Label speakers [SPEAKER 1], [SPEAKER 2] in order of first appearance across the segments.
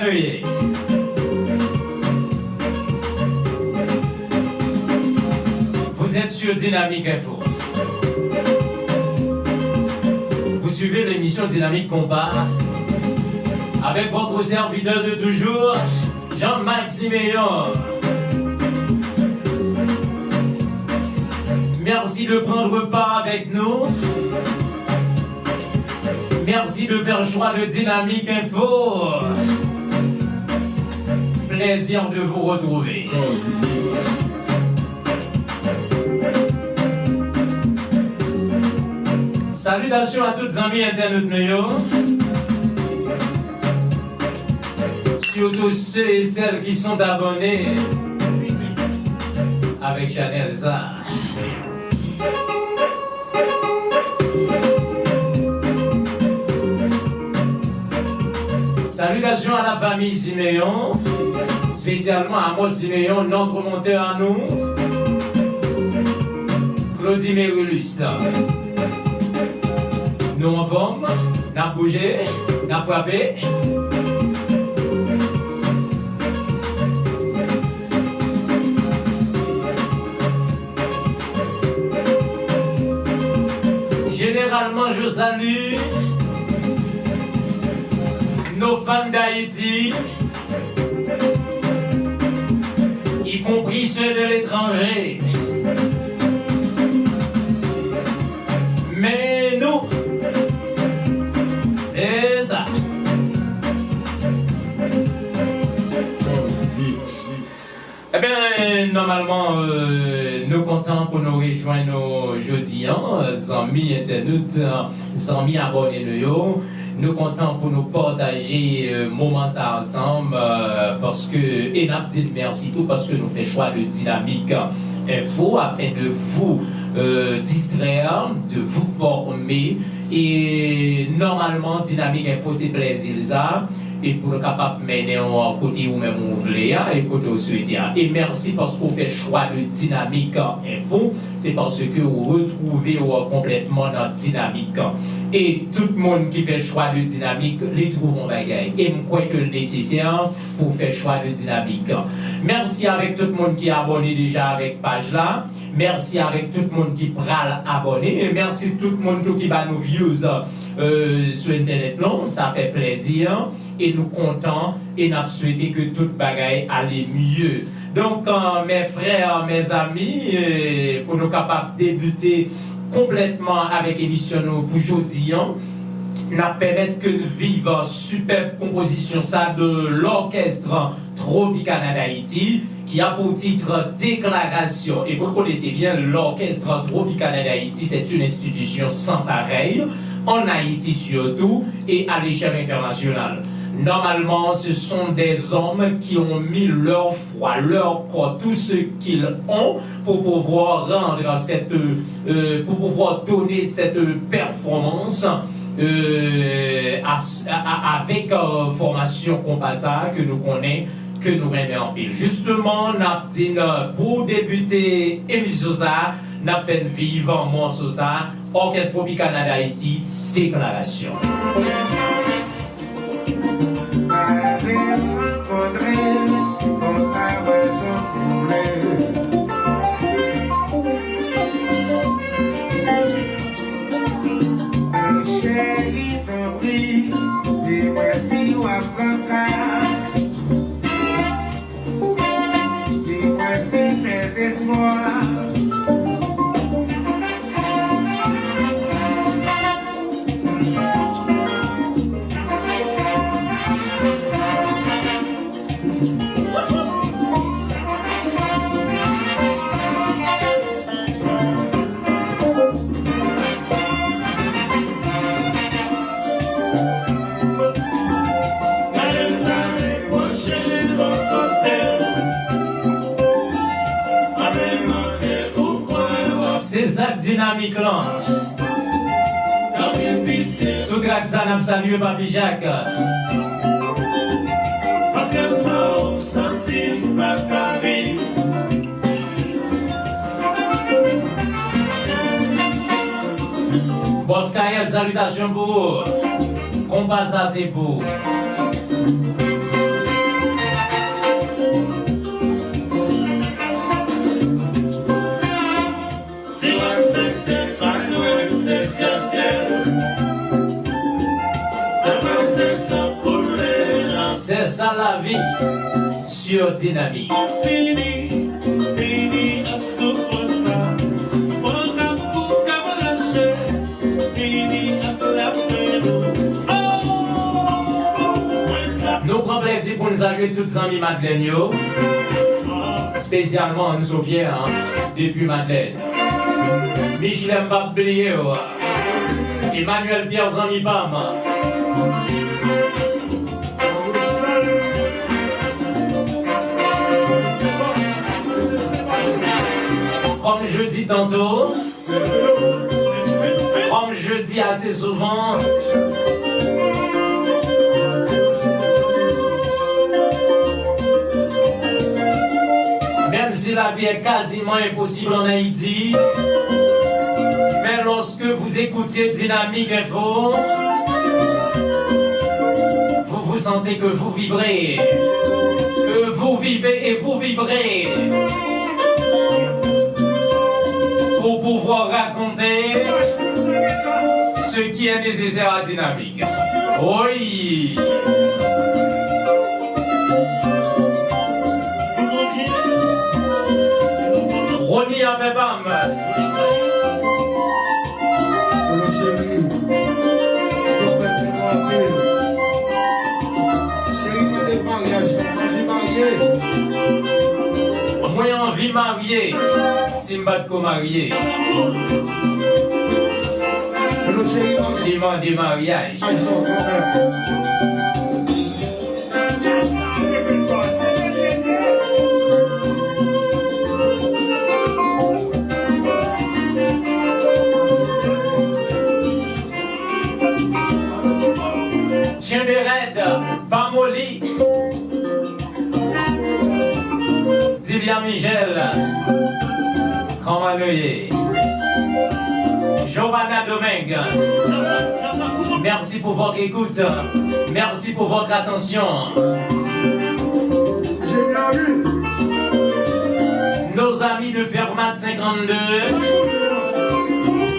[SPEAKER 1] Sanoye. Vous êtes sur Dynamique Info. Vous suivez l'émission Dynamique Combat avec votre serviteur de toujours, Jean-Marc Siméon. Merci de prendre part avec nous. Merci de faire choix de Dynamique Info. Plaisir de vous retrouver. Salutations à toutes les amis internautes Noyo. Surtout ceux et celles qui sont abonnés avec Chanel Zah. Salutations à la famille Siméon, spécialement à Maud Siméon, notre monteur à nous, Claudie Mérulus. Nous en forme, n'a bougé, n'a frappé. Généralement, je salue nos fans d'Haïti, y compris ceux de l'étranger. Mais nous, c'est ça. Eh bien, normalement, nous comptons pour nous rejoindre aujourd'hui, amis internautes, amis abonnés de yo. Nous comptons pour nous partager moments ça ensemble parce que, et nous dit merci tout parce que nous faisons choix de Dynamique Info afin de vous distraire, de vous former. Et normalement, Dynamique Info, c'est plaisir ça. Et pour le capable de mener au côté où même vous voulez, et côté où vous souhaitez. Et merci parce qu'on fait choix de Dynamique Info. C'est parce que vous retrouvez complètement notre Dynamique. Et tout le monde qui fait choix de Dynamique, les trouve en bagaille. Et je crois que le nécessaire pour faire choix de Dynamique. Merci avec tout le monde qui est abonné déjà avec page là. Merci avec tout le monde qui pral abonné. Et merci tout le monde qui va nous views sur Internet. Non, ça fait plaisir. Et nous comptons et nous souhaitons que toute bagaille aille mieux. Donc, mes frères, mes amis, pour nous capables de débuter complètement avec l'émission pour aujourd'hui, nous permettre que nous vivions une superbe composition ça de l'orchestre Tropicana d'Haïti qui a pour titre Déclaration. Et vous le connaissez bien, l'orchestre Tropicana d'Haïti, c'est une institution sans pareil, en Haïti surtout et à l'échelle internationale. Normalement, ce sont des hommes qui ont mis leur foi, leur corps, tout ce qu'ils ont pour pouvoir rendre pour pouvoir donner cette performance avec formation Compasa que nous connaissons, que nous remettons en pile. Justement, pour débuter émission ça, n'a fait vivre morceau ça, Orchestre Tropicana d'Haïti, Déclaration. Dynamique là. Sous grâce ça n'a salué Papi Jacques. Boscaïel, salutations pour vous. Combat ça c'est pour. C'est ça la vie sur Dynamique. Nous prenons plaisir pour nous saluer tous les amis Madeleine, spécialement nous Pierre, depuis Madeleine. Michel Mbappé, Emmanuel Pierre Zanibam. Comme je dis tantôt, comme je dis assez souvent, même si la vie est quasiment impossible en Haïti, mais lorsque vous écoutez Dynamique Info, vous vous sentez que vous vivrez, que vous vivez et vous vivrez. Pour pouvoir raconter ce qui est nécessaire à Dynamique. Oui. Ronnie a fait bam. Moi envie marier, si je ne marier. Il m'a dit mariage. Chien de raide, pas molly. Sylvia Michel, comment le est? Giovanna Domingue, merci pour votre écoute, merci pour votre attention. Nos amis de Fermat 52,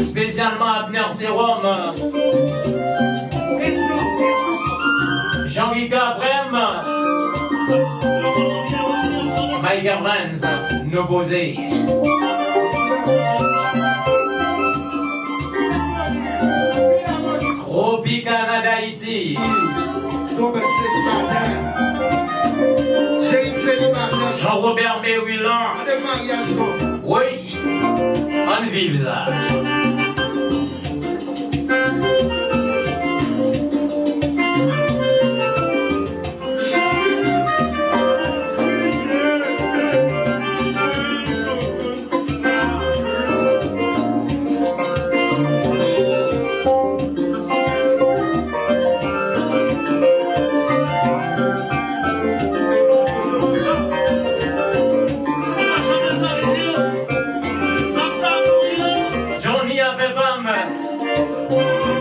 [SPEAKER 1] spécialement Abner Serum, Jean-Guy Cabrem, Mike Evans, Nobosé. Tropicana d'Haïti. Jean-Robert Méouilan. Oui, on vive ça.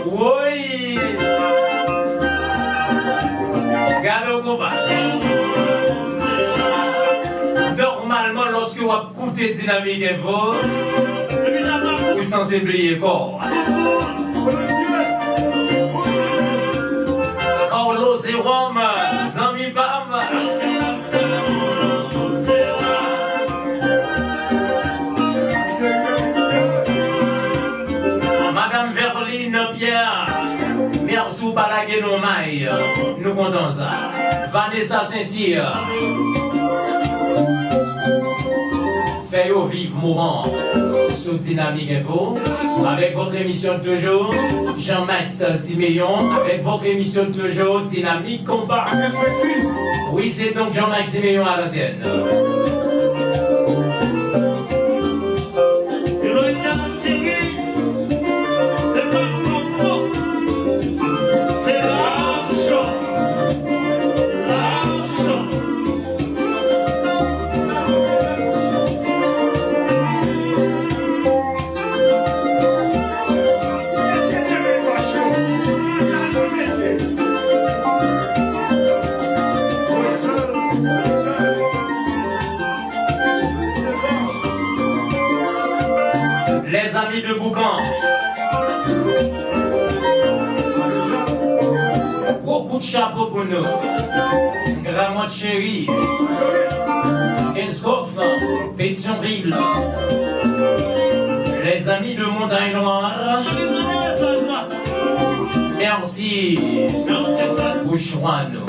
[SPEAKER 1] Oui. Normalement, lorsque vous écoutez Dynamique Info, vous sensibilisez corps. Carlos et Rome, Zami Bam. Madame Verline Pierre, merci pour la Guénomaille, nous comptons ça. Vanessa Saint-Cyr, fait au vivre moment sous Dynamique Info, avec votre émission de toujours, Jean-Max Siméon, avec votre émission de toujours, Dynamique Combat. Oui, c'est donc Jean-Max Siméon à l'antenne. Les amis de Boucan, beaucoup de chapeau pour nous. Grand chéri. Escoff, Pétionville. Les amis de Montagne Noire. Merci. Bouchouane.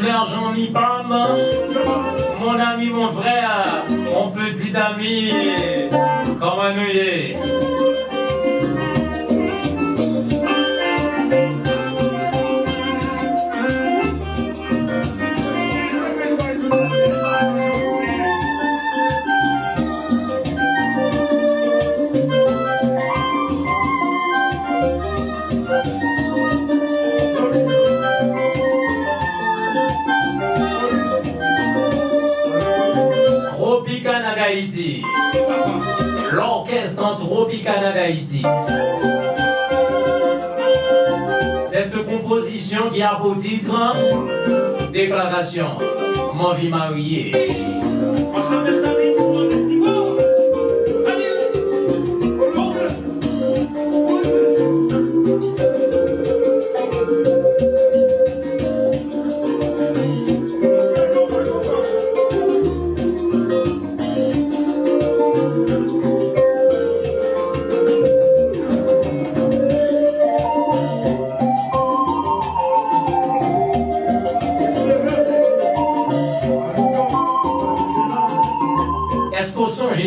[SPEAKER 1] L'argent ni pam, mon ami, mon frère, mon petit ami, comment nous y est? Haïti. L'orchestre en Tropicana d'Haïti. Cette composition qui a pour titre Déclaration, mon vie mariée.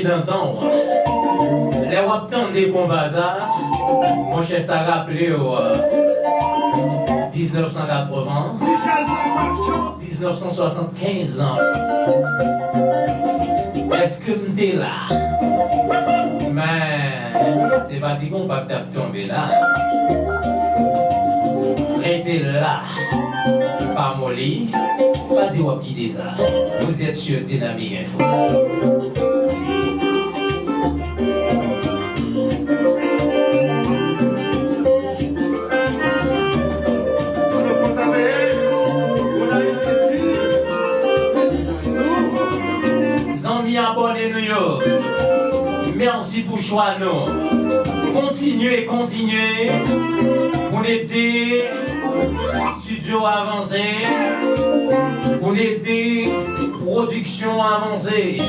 [SPEAKER 1] D'entendre les waptans des combats, mon cher, ça rappelé au 1980, 1975 ans. Est-ce que m'étais là? Mais c'est pas dit qu'on pas tomber là. Restez là, pas molly, pas dit wap quitter ça. Vous êtes sur Dynamique Info. Abonnez-nous. Merci pour choix nous. Continuez pour aider studio avancé, pour aider production avancée.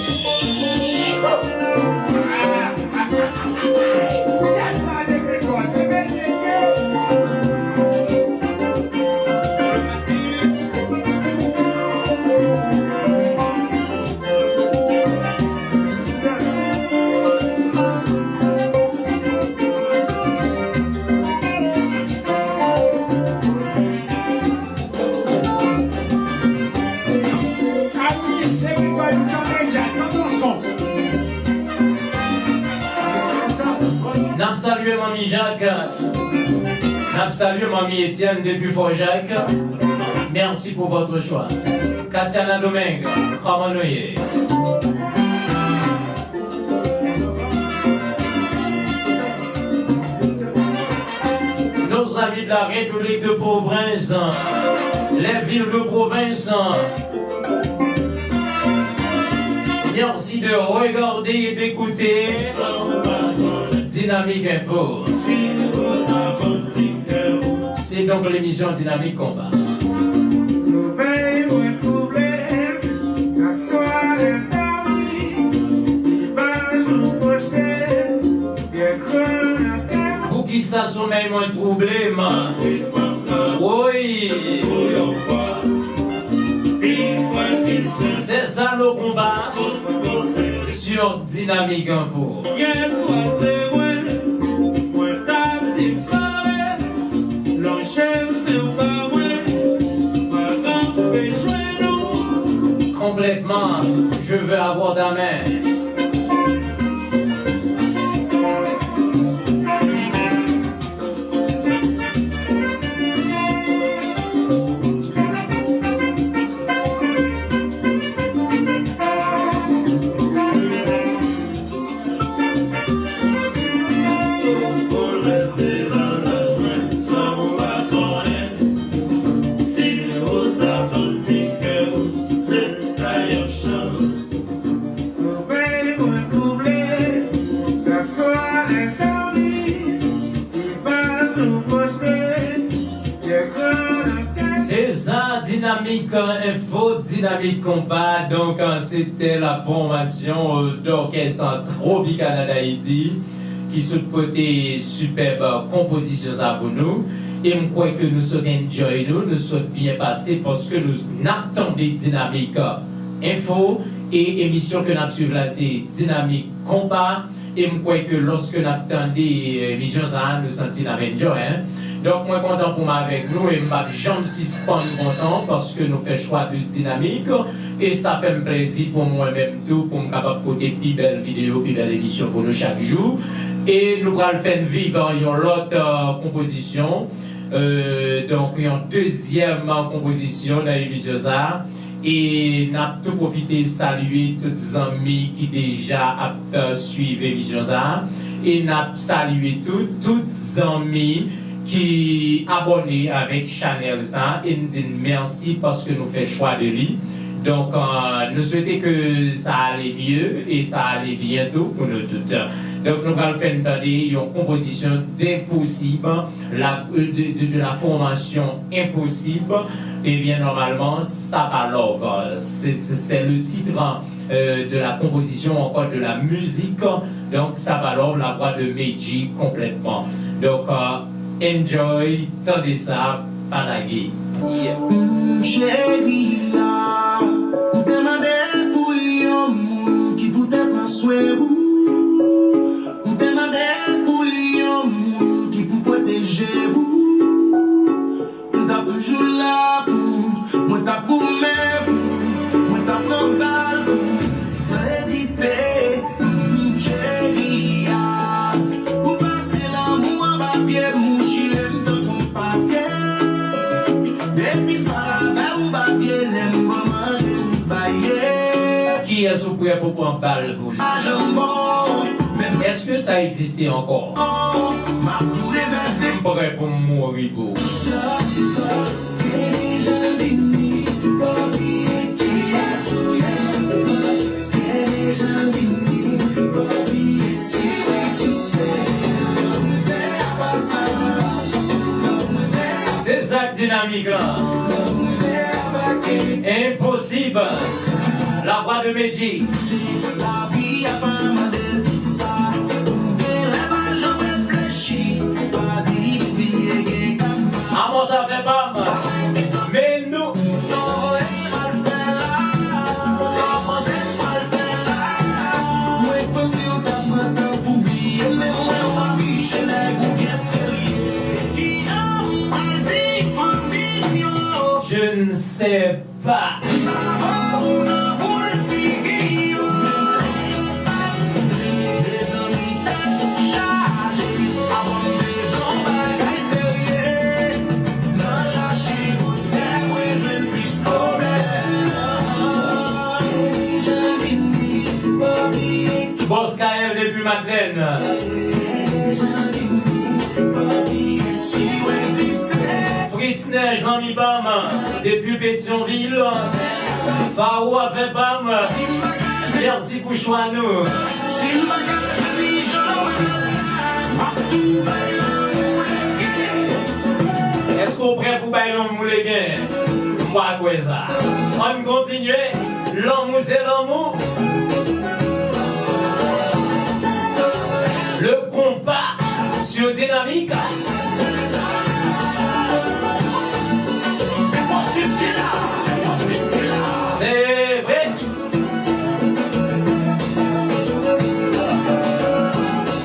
[SPEAKER 1] Salut Mamie Jacques, salut Mamie Étienne depuis Fort-Jacques. Merci pour votre choix. Katiana Domingue, comment nous y est? Nos amis de la République de Port-au-Prince, les villes de province, merci de regarder et d'écouter Dynamique Info. C'est donc l'émission Dynamique Combat. Pour qui ça sommeille moins troublé, oui. C'est ça le combat sur Dynamique Info. Complètement, je veux avoir ta main. Dynamique Info, Dynamique Compas. Donc, c'était la formation d'orchestre Tropical d'Haïti qui sous-côté superbe composition à pour nous. Et je crois que nous sommes enjoy nous sommes bien passés parce que nous n'attendons Dynamique Info et émission que nous suivons là, c'est Dynamique Compas. Et je crois que lorsque nous attendons émission ça, nous sentons enjoy. Donc, moi, content pour moi avec nous et je ne suis pas content parce que nous faisons choix de dynamique et ça fait un plaisir pour moi-même tout pour me capable de côté plus belle vidéo, plus belle émission pour nous chaque jour. Et nous allons faire vivre une autre composition, donc une deuxième composition dans l'émission ça. Et nous avons tout profité saluer tous les amis qui déjà suivent l'émission ça. Et nous avons salué tous les amis qui abonnés avec Chanel ça et nous disons merci parce que nous faisons choix de lui. Donc nous souhaitons que ça aille mieux et ça aille bientôt pour nous tous. Donc nous allons faire une composition d'impossible, de la formation impossible. Et bien normalement ça va love. C'est le titre de la composition, encore de la musique. Donc ça va love, la voix de Meiji complètement. Donc enjoy, tendez ça, panagué. Yeah.
[SPEAKER 2] Chérie, ou demander pour yon moun qui peut te prendre soin ou demander pour yon moun qui peut protéger vous. T'as toujours là pour moi, t'as pour moi, t'as pour balle pour sans hésiter. Chérie, pour passer l'amour à ma pied, mon chien, dans ton paquet.
[SPEAKER 1] Qui est sous prêt pour prendre balle pour lui? Est-ce que ça existait encore? Prêt pour mourir beau. C'est ça dynamique là. Impossible. La voix de Meiji. Amos ça fait pas mal. Mais nous. Je ne sais pas. Boscaël depuis Madeleine. Fritz Neige dans Mibam depuis Pétionville. Fao avec Bam. Merci pour choix nous. Est-ce qu'on est prêt pour bailler l'homme mouléguin? Moi, quoi ça? On continue. L'amour, c'est l'amour. Le compas sur dynamique. C'est vrai.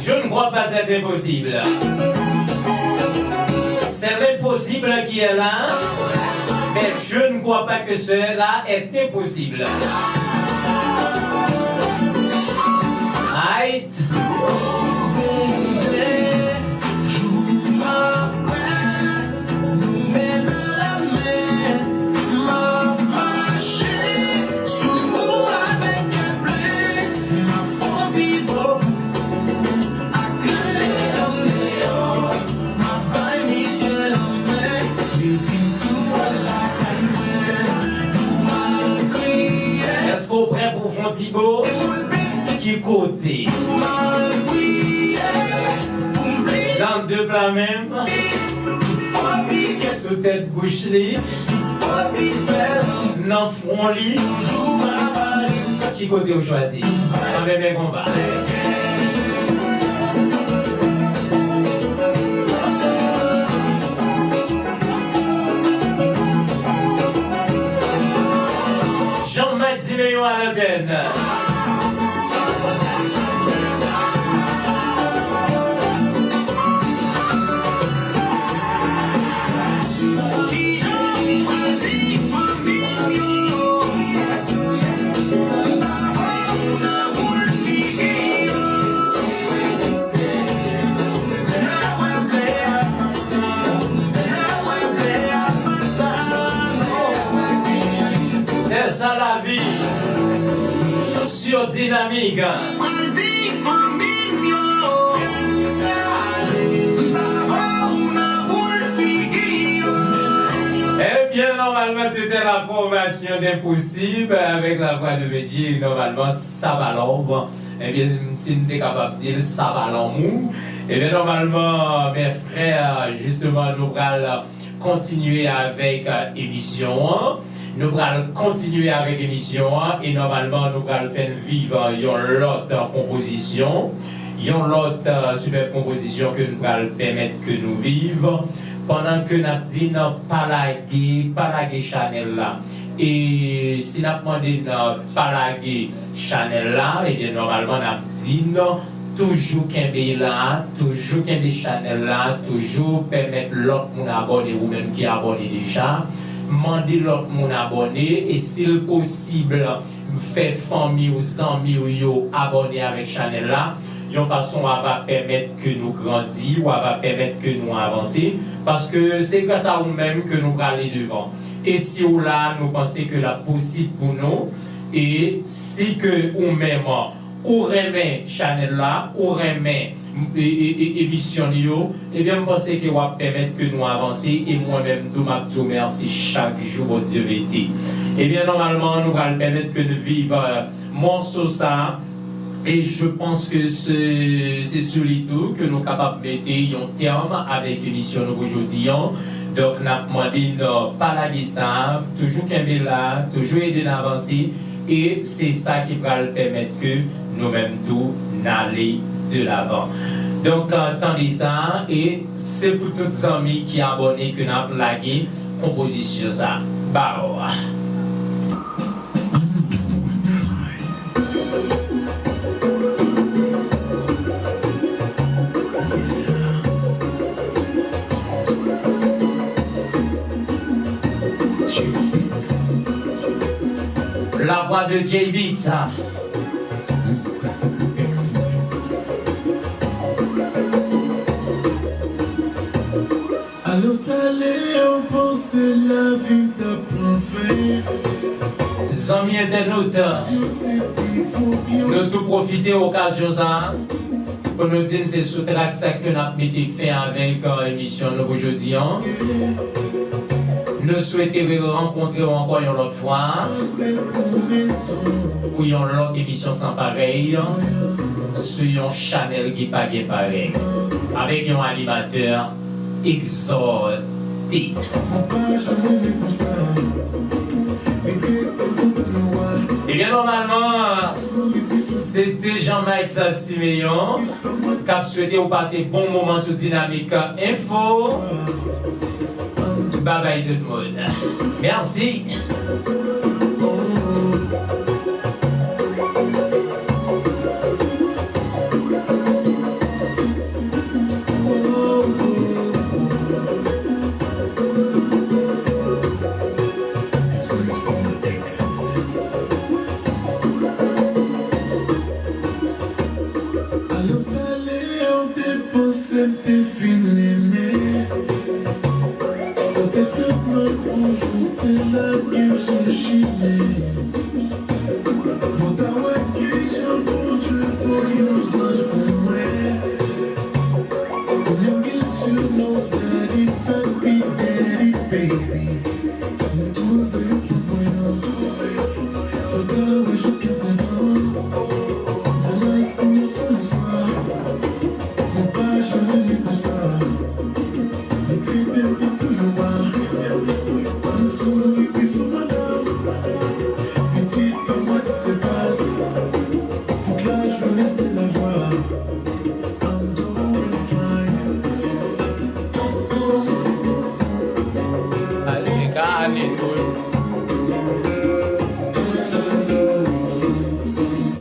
[SPEAKER 1] Je ne crois pas être impossible. C'est l'impossible qui est là, mais je ne crois pas que cela est impossible. Right. Est-ce qu'on est prêt pour Fontibo? Qui côté? Dans deux plats même. Sous tête bouche libre. Non front lit. Qui côté vous choisi? En même combat. Jean-Marc Ziméon à l'antenne. C'est ça la vie sur Dynamique. Eh bien, normalement, c'était la formation d'Impossible avec la voix de Medji. Normalement, ça va l'ombre. Eh bien, si nous sommes capables de dire ça va l'ombre. Eh bien, normalement, mes frères, justement, nous allons continuer avec l'émission. Nous allons continuer avec l'émission et normalement nous allons faire vivre une autre composition, une autre super composition que nous allons permettre que nous vivions pendant que nous disons palaguer Chanel là. Et si nous demandons palaguer Chanel là, et bien normalement nous disons toujours qu'un là, toujours qu'un Chanel là, toujours permettre l'autre mon abonné ou même qui est abonné déjà. Mandez l'autre mon abonné et s'il possible faire famille ou amis ou yo abonné avec Chanel là, de façon à va permettre que nous grandissions ou à va permettre que nous avancions parce que c'est grâce à nous-mêmes que nous allons devant. Et si ou là nous pensons que la possible pour nous et si que ou même ou remet Chanel là ou remet émission et bien je pense que va permettre que nous avancions et moi-même tout m'a tout merci chaque jour au Dieu vérité. Et bien normalement nous allons permettre que nous vivions morceau ça et je pense que c'est celui tout que nous sommes capables de mettre un terme avec l'émission aujourd'hui. Donc nous avons demandé pas la ça, toujours qu'un là, toujours aider à avancer et c'est ça qui va permettre que nous-mêmes tout n'aller de l'avant. Donc, entendez ça, et c'est pour tous les amis qui sont abonnés que nous avons lagué composition ça. Bah, la voix de J-Beat, ça. Amis internautes, nous tout profiter de l'occasion pour nous dire que c'est ce track que nous avons fait avec l'émission aujourd'hui. Nous souhaitons rencontrer encore une autre fois pour une autre émission sans pareil sur une Chanel qui n'est pas pareil avec un animateur exotique. Et bien normalement, c'était Jean-Marc Ziméon qui a souhaité vous passer bon moment sur Dynamique Info. Bye bye tout le monde. Merci.
[SPEAKER 3] For the vacation, for you,